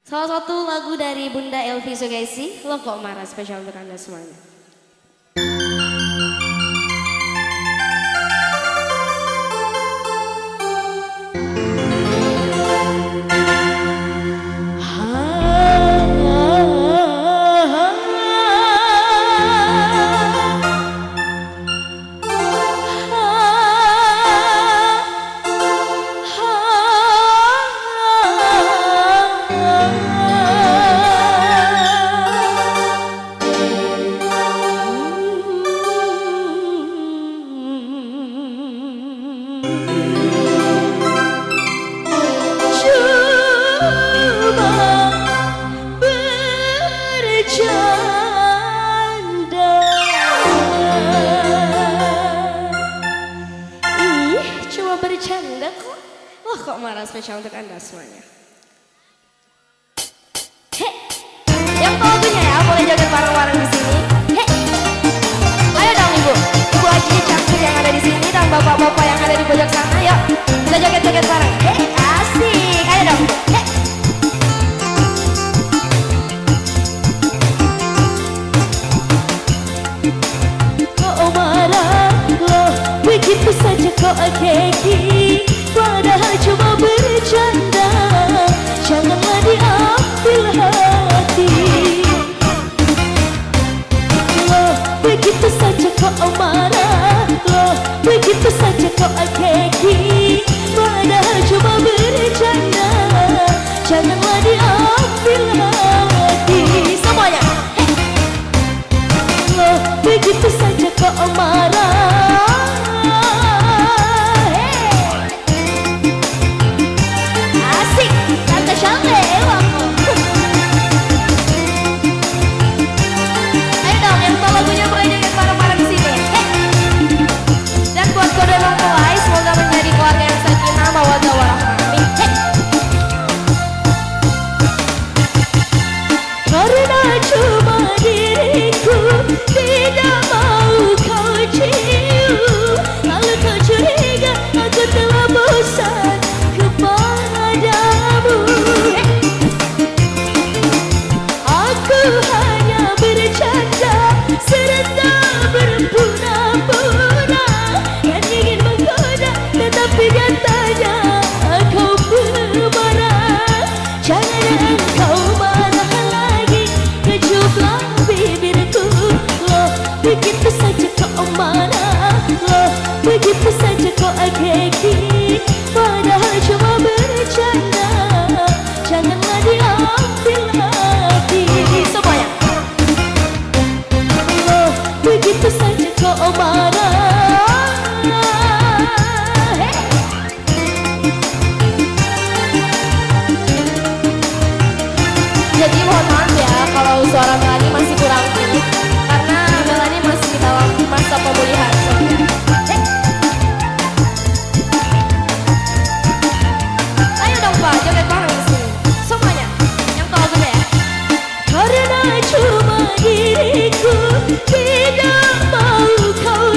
Salah satu lagu dari Bunda Elvi Sukaisi, Lo Kok Marah, spesial untuk Anda semuanya. Bercanda kok. Wah, kok marah, spesial untuk Anda semuanya. Hei, yang tahu lagunya ya, boleh joget bareng-bareng di sini. Hei, ayo dong ibu, ibu Haji cantik yang ada di sini dan bapak-bapak yang ada di pojok sana, yuk kita joget-joget bareng. Hei, asik, ayo dong. Hei. Kok marah lo, begitu saja kok keki, padahal cuma bercanda, janganlah diambil hati. Lo begitu saja kok marah, lo begitu saja kok keki, padahal cuma bercanda, janganlah diambil hati. Semuanya, lo begitu saja kok marah. Begitu saja kok marah, lo begitu saja kok keki, padahal cuma bercanda, janganlah diambil hati. Semuanya, lo begitu saja kok marah. Jadi mohon maaf ya kalau suara Melani masih kurang tinggi, karena Melani masih dalam masa pemulihan soalnya. Ayo dong Pak, joget bareng di sini. Semuanya, yang tahu lagunya ya. Karena cuma diriku tidak mau kau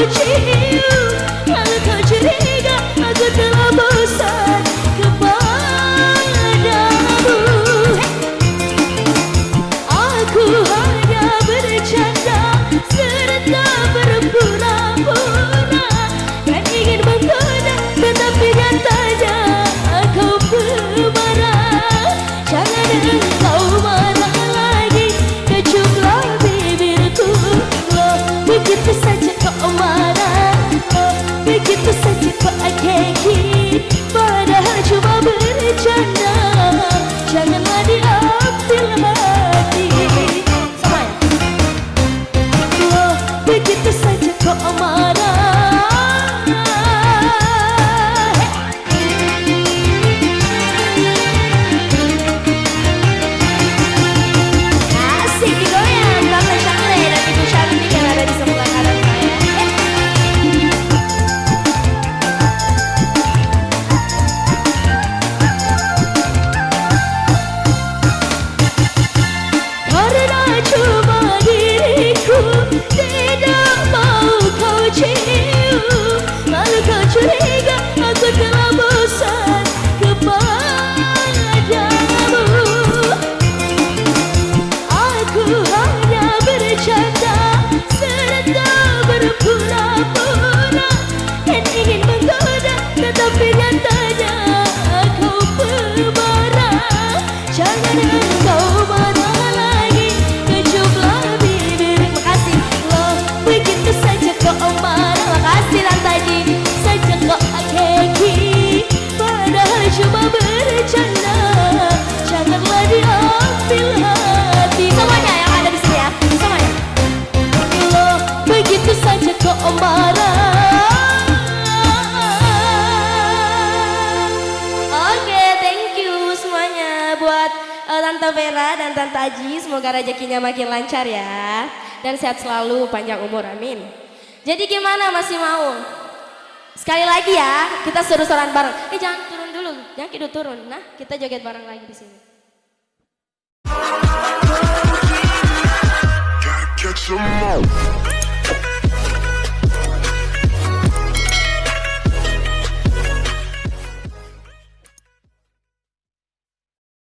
Vera dan Tante Aji, semoga rezekinya makin lancar ya. Dan sehat selalu, panjang umur, amin. Jadi gimana, masih mau? Sekali lagi ya, kita seru-seruan bareng. Jangan turun dulu, jangan kita turun. Nah, kita joget bareng lagi di sini. Gotta catch 'em all.